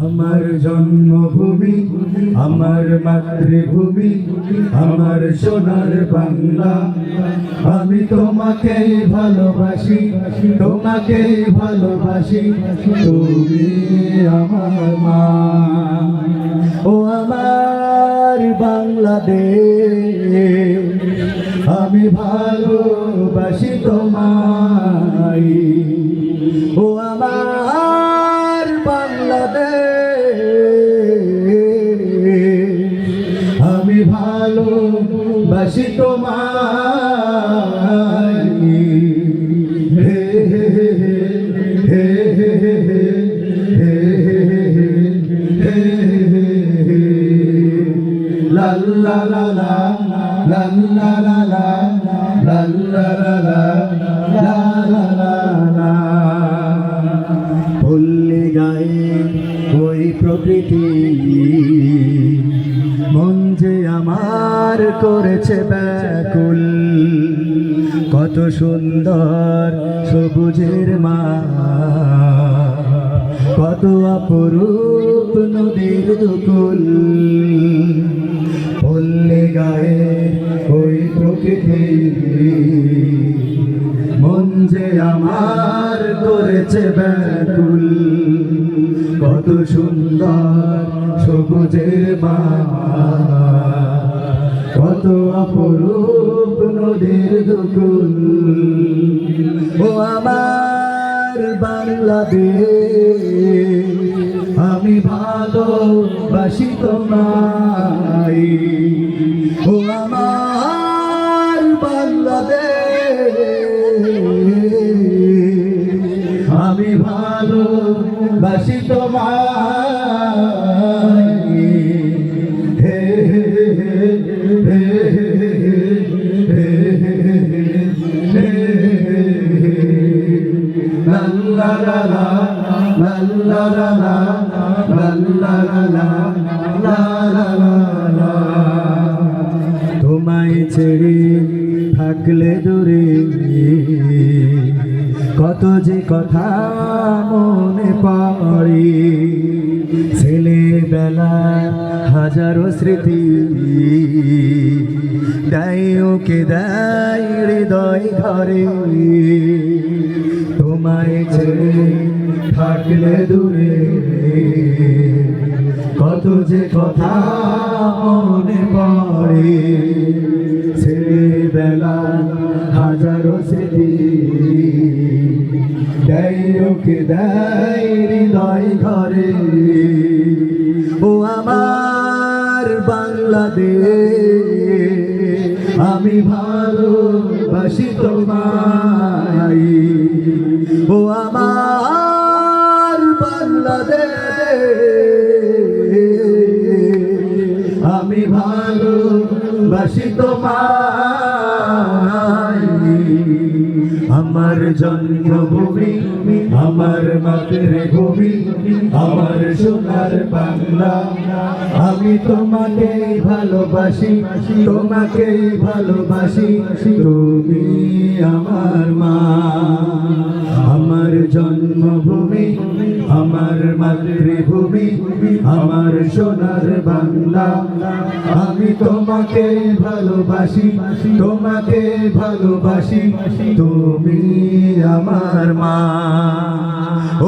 আমার জন্মভূমি, আমার মাতৃভূমি, আমার সোনার বাংলা। আমি তোমাকেই ভালোবাসি, তোমাকেই ভালোবাসি, তুমি আমার মা। ও আমার বাংলাদেশ, আমি ভালোবাসি তোমায়। ও আমার বাংলাদেশ, আমি ভালোবাসি তোমায়। হে হে হে হে হে হে হে লা লা লা লা লা লা লা লা লা লা লা লা। ভুললে গায়ে ওই প্রকৃতি, মন যে আমার করেছে ব্যাকুল। কত সুন্দর সবুজের মা, কত অপরূপ নদীর দুকুল। ভুললে গায়ে ওই প্রকৃতি, মন যে আমার করেছে ব্যাকুল। কত সুন্দর সবুজের মা, কত অপরূপ নদীর দুকুল। ও আমার বাংলাদেশ, আমি ভালোবাসি তোমায়। ও আমার বাংলাদেশ, আমি ভালোবাসি তোমায়। হে হে হে হে হে লা লা লা লা লা লা লা লা লা। তোমায় ছেড়ে থাকলে দূরে, কত যে কথা মনে পড়ে। ছেলেবেলার হাজারো স্মৃতি, দেয় ওকে দেয় হৃদয় ঘরে। তোমায় ছেড়ে থাকলে দূরে, কত যে কথা মনে পড়ে। ছেলেবেলার হাজারো স্মৃতি, দেয় ওকে দেয় হৃদয় ঘরে। ও আমার বাংলাদেশ, আমি ভালোবাসি তোমায়। ও আমার বাংলাদেশ, আমি ভালোবাসি তোমায়। আমার জন্মভূমি, আমার মাতৃভূমি, আমার সোনার বাংলা। আমি তোমাকেই ভালোবাসি, তোমাকেই ভালোবাসি, তুমি আমার মা। আমার জন্মভূমি, আমার মাতৃভূমি, আমার সোনার বাংলা। আমি তোমাকেই ভালোবাসি, তোমাকে ভালোবাসি, তুমি আমার মা।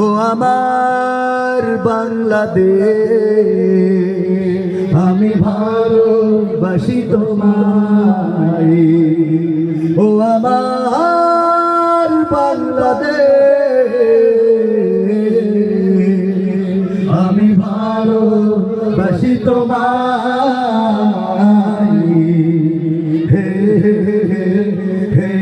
ও আমার বাংলাদেশ, আমি ভালোবাসি তোমায়। ও আমার বাংলাদেশ, আমি ভালোবাসি তোমায়। হে হে হে হে হে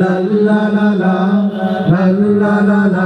লা লা লা লা লা লা লা